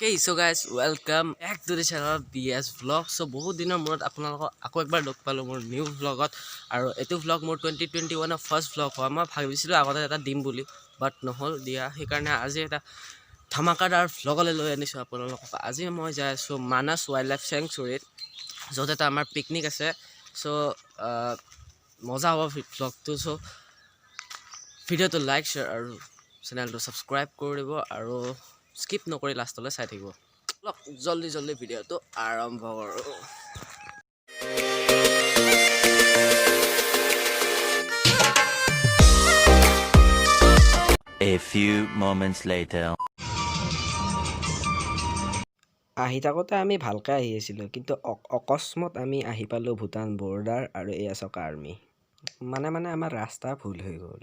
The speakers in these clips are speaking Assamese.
Okay, so guys, welcome back to the channel BS Vlog. So বহুত দিনৰ মূৰত আপোনালোকক আকৌ একবাৰ লগ পালো মোৰ নিউ vlogত আৰু এটো vlog মোৰ 2021 ৰ ফাৰ্ষ্ট vlog হয় মই ভাবিছিলো আগতে এটা দিম বুলি বাট নহল দিয়া সেইকাৰণে আজি এটা ধমাকাদাৰ vlogলৈ লৈ আনিছো আপোনালোকক আজি মই যাই আছো মানাস ওয়াইল্ডলাইফ স্যাংচুৱেৰীত য'ত এটা আমাৰ পিকনিক আছে সো মজা হ'ব vlogটো সো ভিডিওটো লাইক শেয়াৰ আৰু চেনেলটো সাবস্ক্ৰাইব কৰি দিব আৰু skip নকৰি লাষ্টলৈ চাই থাকিব জলদি জলদি ভিডিওটো আৰম্ভ কৰো A few moments later আহি থাকোতে আমি ভালকে আহি আছিলো কিন্তু অকস্মাত আমি আহি পালো ভুটান বৰ্ডাৰ আৰু এয়াচক আৰ্মি মানে আমাৰ ৰাস্তা ভুল হৈ গ'ল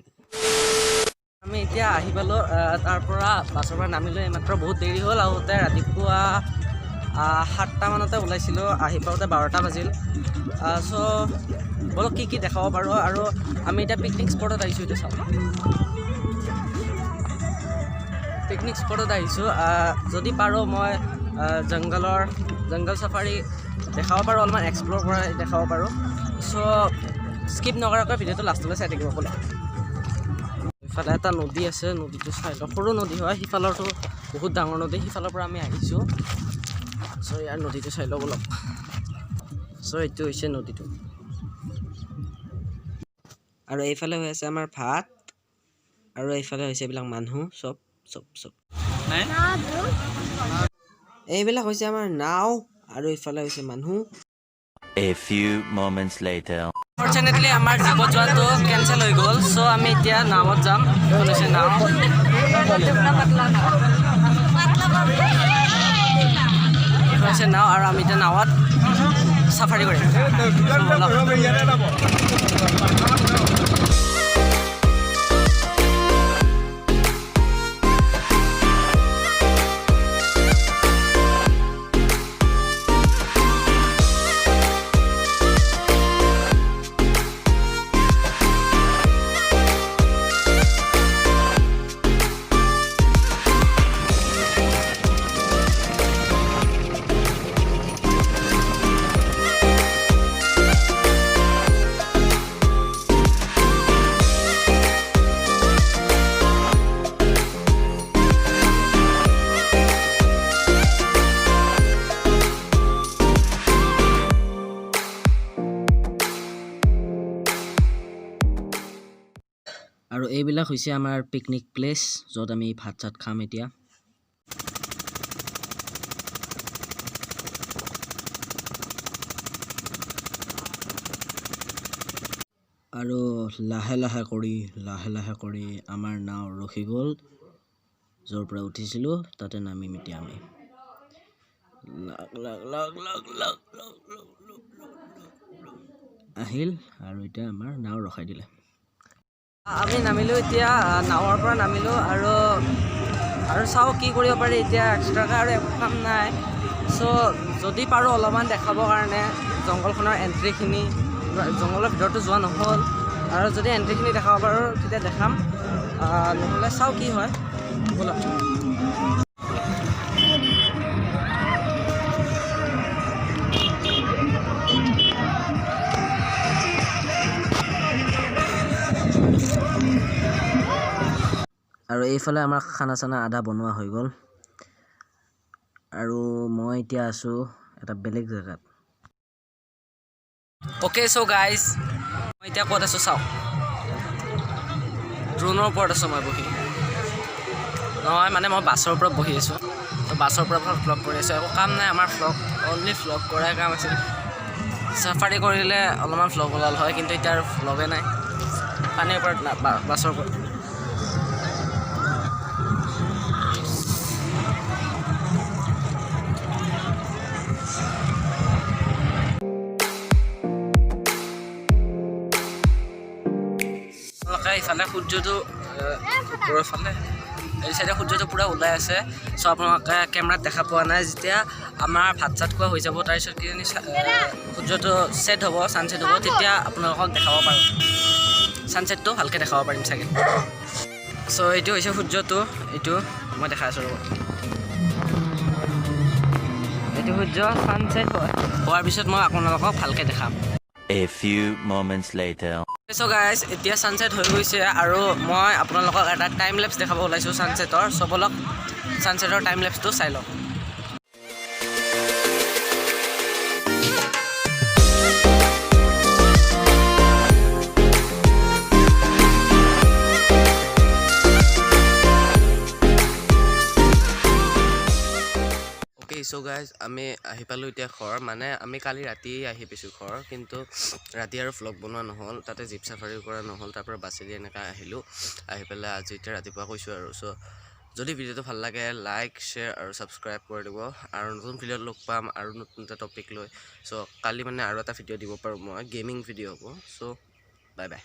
আমি এতিয়া আহি পালো তাৰ পৰা বাছৰ পৰা নামিলো মাত্ৰ বহুত দেৰি হ'ল আহোতে ৰাতিপুৱা 7টা মানতে ওলাইছিলো আহি পাওঁতে 12টা বাজিল সো বলো কি দেখাব পাৰো আৰু আমি এতিয়া পিকনিক স্পটত আহিছো এইটো চাওক পিকনিক স্পটত আহিছো যদি পাৰো মই জংগল সাফাৰী দেখাব পাৰো অলপমান এক্সপ্লোৰ কৰা দেখাব পাৰো সো স্কিপ নকৰাকৈ ভিডিওটো লাষ্টলৈ চাই থাকিব বলো ইফালে এটা নদী আছে নদীটো চাই লওক সৰু নদী হয় সিফালৰটো বহুত ডাঙৰ নদী সিফালৰ পৰা আমি আহিছো সো ইয়াৰ নদীটো চাই লওক অলপ সো এইটো হৈছে নদীটো আৰু এইফালে হৈ আছে আমাৰ ভাত আৰু এইফালে হৈছে এইবিলাক মানুহ চব এইবিলাক হৈছে আমাৰ নাও আৰু এইফালে হৈছে মানুহ A few moments later Fortunately আমাৰ জীপত যোৱাটো কেনসেল হৈ গ'ল সো আমি এতিয়া নাওত যাম হৈছে নাও হৈছে নাও আৰু আমি এতিয়া নাওত সাফাৰী কৰিম আৰু এইবিলাক হৈছে আমাৰ পিকনিক প্লেস য'ত আমি ভাত চাত খাম এতিয়া আৰু লাহে লাহে কৰি আমাৰ নাও ৰখি গ'ল য'ৰ পৰা উঠিছিলো তাতে নামিম এতিয়া আমি আহিল আৰু এতিয়া আমাৰ নাও ৰখাই দিলে আমি নামিলো এতিয়া নাৱৰ পৰা নামিলো আৰু চাও কি কৰিব পাৰি এতিয়া এক্সট্ৰাকৈ আৰু একো কাম নাই সো যদি পাৰো অলপমান দেখাবৰ কাৰণে জংগলখনৰ এন্ট্ৰিখিনি জংগলৰ ভিতৰতো যোৱা নহ'ল আৰু যদি এন্ট্ৰিখিনি দেখাব পাৰো তেতিয়া দেখাম নহ'লে চাও কি হয় ব'লা আৰু এইফালে আমাৰ খানা চানা আধা বনোৱা হৈ গ'ল আৰু মই এতিয়া আছো এটা বেলেগ জায়গাত ওকে সো গাইস মই এতিয়া ক'ত আছো চাও ড্ৰোনৰ ওপৰত আছো মই বহি নহয় মানে মই বাছৰ ওপৰত বহি আছো তো বাছৰ পৰা ভ্লগ কৰি আছো একো কাম নাই আমাৰ অনলি ভ্লগ কৰাৰ কাম আছিল সাফাৰী কৰিলে অলপমান ভ্লগ ওলাল হয় কিন্তু এতিয়া আৰু ভ্লগে নাই পানীৰ ওপৰত বাছৰ ওপৰত ইফালে সূৰ্যটো ওপৰৰ ফালে এই সাইডে সূৰ্যটো পুৰা ওলাই আছে সো আপোনালোকে কেমেৰাত দেখা পোৱা নাই যেতিয়া আমাৰ ভাত চাত খোৱা হৈ যাব তাৰ পিছত কি সূৰ্যটো সেট হ'ব সানসেট হ'ব তেতিয়া আপোনালোকক দেখাব পাৰিম সানসেটটো ভালকৈ দেখাব পাৰিম চাগে সো এইটো হৈছে সূৰ্যটো এইটো মই দেখাই আছো ৰ'ব এইটো সূৰ্য ছানছেট হোৱাৰ পিছত মই আপোনালোকক ভালকৈ দেখাম A few moments later. So' guys এতিয়া ছানছেট হৈ গৈছে আৰু মই আপোনালোকক এটা টাইম লেপছ দেখাব ওলাইছোঁ ছানছেটৰ চ' ব'লক ছানছেটৰ টাইম লেপছটো চাই লওক চ' গাইজ আমি আহি পালোঁ এতিয়া ঘৰ মানে আমি কালি ৰাতি আহি পাইছোঁ ঘৰ কিন্তু ৰাতি আৰু ভ্লগ বনোৱা নহ'ল তাতে জীপ চাফাৰীও কৰা নহ'ল তাৰ পৰা বাছেদি এনেকৈ আহিলোঁ আহি পেলাই আজি এতিয়া ৰাতিপুৱা কৈছোঁ আৰু চ' যদি ভিডিঅ'টো ভাল লাগে লাইক শ্বেয়াৰ আৰু ছাবস্ক্ৰাইব কৰি দিব আৰু নতুন ভিডিঅ'ত লগ পাম আৰু নতুন এটা টপিক লৈ চ' কালি মানে আৰু এটা ভিডিঅ' দিব পাৰোঁ মই গেমিং ভিডিঅ' হ'ব চ' বাই বাই